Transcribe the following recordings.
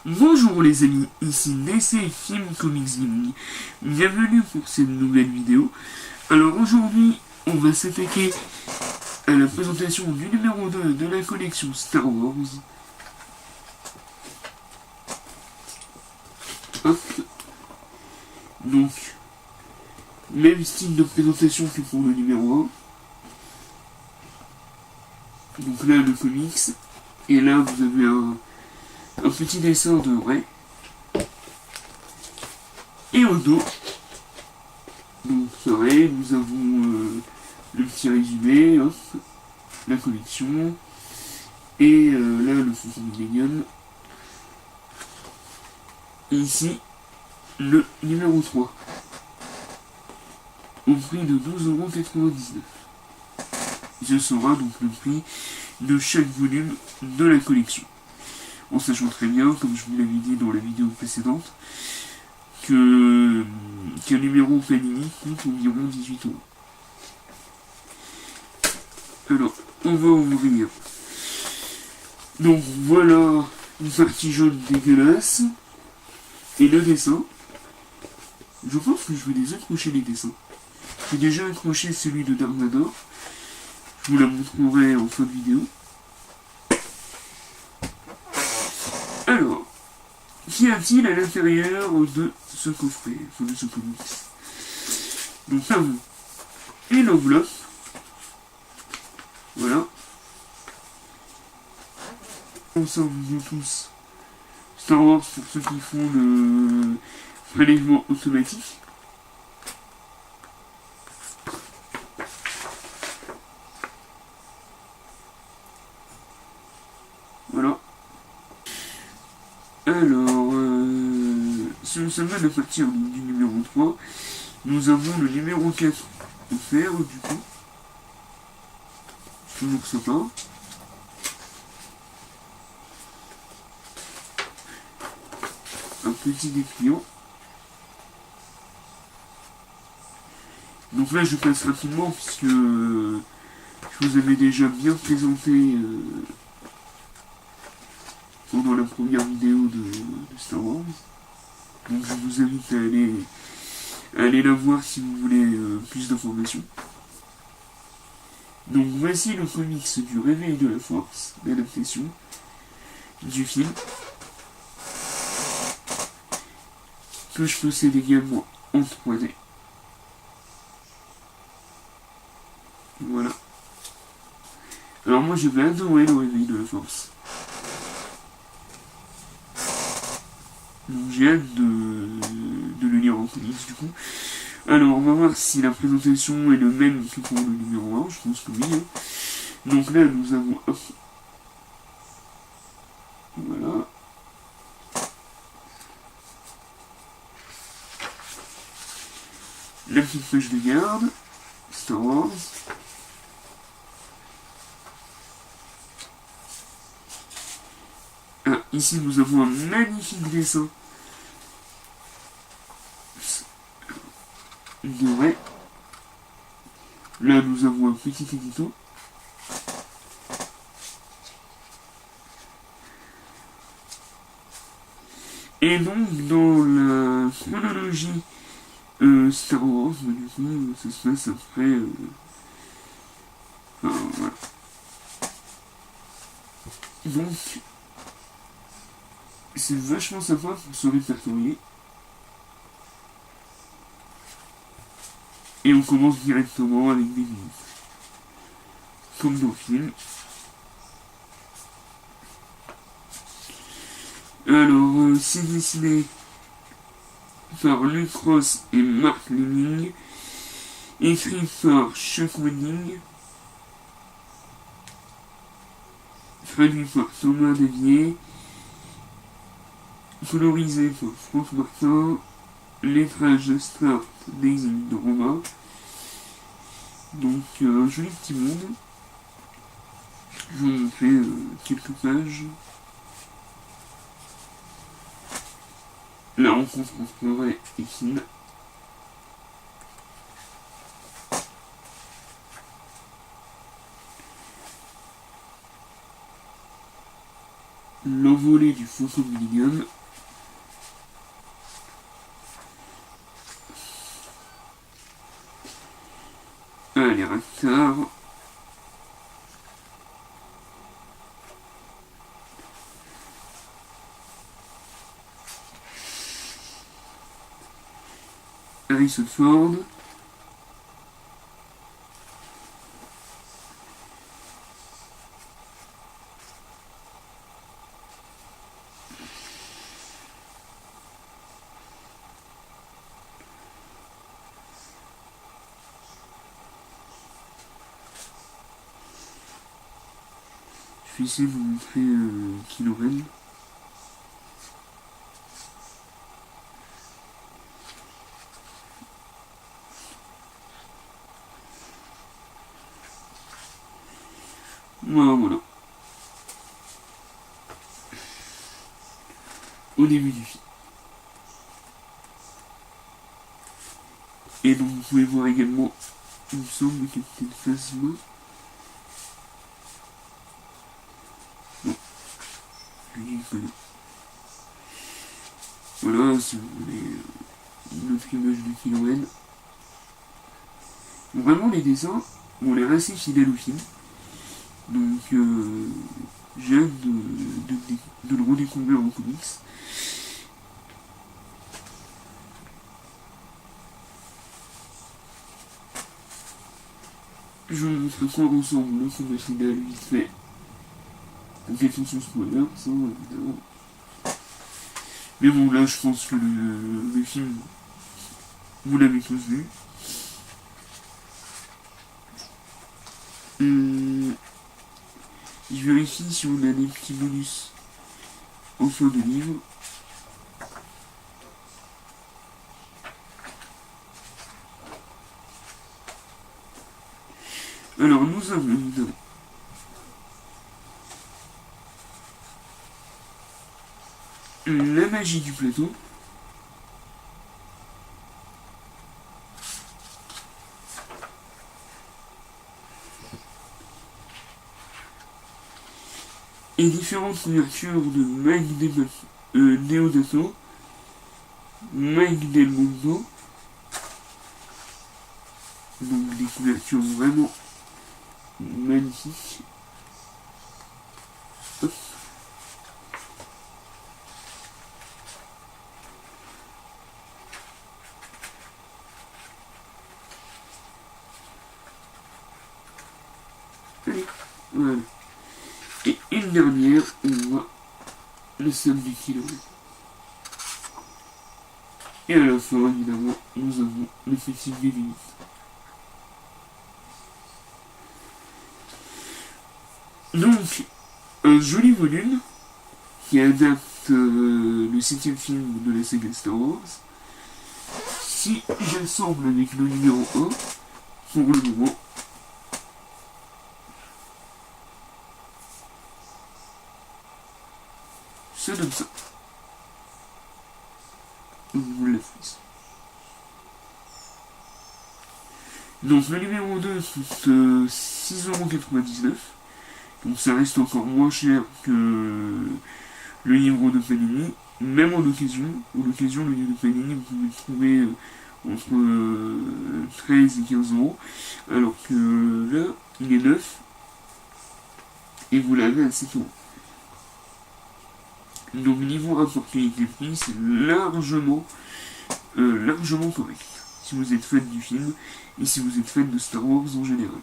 Bonjour les amis, ici DC Film Comics Gaming. Bienvenue pour cette nouvelle vidéo. Alors aujourd'hui, on va s'attaquer à la présentation du numéro 2 de la collection Star Wars. Hop. Donc, même style de présentation que pour le numéro 1. Donc là, le comics. Et là, vous avez un petit dessin de Rey. Et au dos, donc pareil, nous avons le petit résumé, hop, la collection, et là le Faucon Millennium. Et ici, le numéro 3, au prix de 12,99€. Ce sera donc le prix de chaque volume de la collection. En sachant très bien, comme je vous l'avais dit dans la vidéo précédente, qu'un numéro Panini coûte environ 18€. Alors, on va ouvrir. Donc voilà une partie jaune dégueulasse. Et le dessin. Je pense que je vais les accrocher les dessins. J'ai déjà accroché celui de Dark Vador. Je vous la montrerai en fin de vidéo. Alors, qu'y a-t-il à l'intérieur de ce coffret, de ce comics? Donc, nous avons une enveloppe. Voilà. Ensemble, nous tous Star Wars pour ceux qui font le prélèvement automatique. Voilà. Alors, si nous sommes à partir du numéro 3, nous avons le numéro 4 offert, du coup. Toujours sympa. Un petit dépliant. Donc là, je passe rapidement, puisque je vous avais déjà bien présenté pendant la première vidéo de Star Wars. Donc je vous invite à aller la voir si vous voulez plus d'informations. Donc voici le comics du Réveil de la Force, l'adaptation du film, que je possède également en 3D. Voilà. Alors moi je vais adorer le Réveil de la Force. Donc j'ai hâte de le lire en comics du coup. Alors on va voir si la présentation est le même que pour le numéro 1, je pense que oui. Hein. Donc là nous avons... Hop. Voilà. La petite page de garde. Star Wars. Ah, ici nous avons un magnifique dessin de Rey. Là nous avons un petit édito. Et donc dans la chronologie Star Wars, du coup, ça se passe après... voilà. Donc, c'est vachement sympa pour se répertorier. Et on commence directement avec des minutes. Comme dans le film. Alors, c'est dessiné par Luke Ross et Mark Leming, écrit par Chuck Wendig, traduit par Thomas Davier, colorisé par Franck Martin, lettrage de Start Daisy de Romain. Donc un joli petit monde. Je vous montrer quelques pages. La rencontre entre Rey et Finn. l'envolée du Faucon Millennium. Allez, Raktar. Harrison Ford. Je vais essayer de vous montrer Kylo Ren. Voilà. Au début du film. Et donc vous pouvez voir également, il me semble, Captain Phasma. Non, lui il connaît. Voilà, si vous voulez une autre image de Kylo Ren. Vraiment les dessins ont l'air assez fidèles au film. Donc j'ai hâte de le redécouvrir en comics. Je vous montre à quoi ressemble le combat final vite fait. Donc attention spoiler, ça évidemment. Mais bon là je pense que le film, vous l'avez tous vu. Je vérifie si on a des petits bonus en fin de livre. Alors nous avons évidemment la magie du plateau. Et différentes couvertures de Mike Deodato, Mike Del Mundo. Donc des couvertures vraiment magnifiques. Hop. Allez, voilà. Et une dernière, on voit le sable du Kylo Ren. Et à la fin, évidemment, nous avons le festival des limites. Donc, un joli volume qui adapte le 7ème film de la saga Star Wars. Si j'assemble avec le numéro 1, pour le moment, ça donne ça. La frise. Donc le numéro 2 coûte 6,99€. Donc ça reste encore moins cher que le livre de Panini. Même en occasion. En occasion, le livre de Panini, vous pouvez le trouver entre 13 et 15€. Alors que là, il est neuf. Et vous l'avez à 7€. Donc niveau rapport qualité-prix, c'est largement correct. Si vous êtes fan du film et si vous êtes fan de Star Wars en général.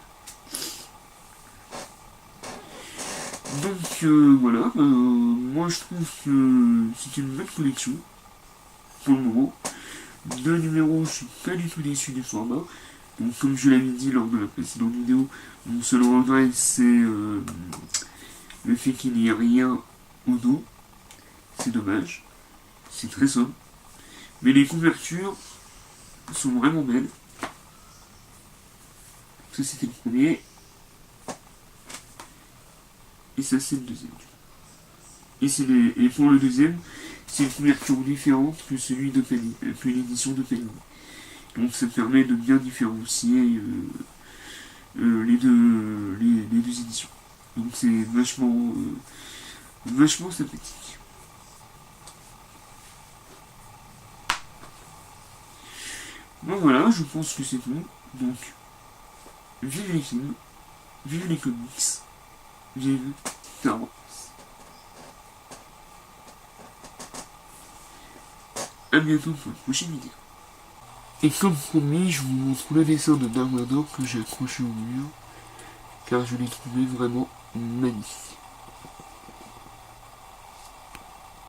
Donc voilà, moi je trouve que c'est une bonne collection pour le moment. Deux numéros, je suis pas du tout déçu du format. Donc comme je l'avais dit lors de la précédente vidéo, mon seul regret c'est le fait qu'il n'y ait rien au dos. C'est dommage, c'est très sobre. Mais les couvertures sont vraiment belles. Ça c'était le premier. Et ça c'est le deuxième. Et pour le deuxième, c'est une couverture différente que celui de Panini, que l'édition de Panini. Donc ça permet de bien différencier les deux éditions. Donc c'est vachement vachement sympathique. Bon voilà, je pense que c'est tout. Donc, vive les films, vive les comics, vive Star Wars. A bientôt pour une prochaine vidéo. Et comme promis, je vous montre le dessin de Dark Vador que j'ai accroché au mur, car je l'ai trouvé vraiment magnifique.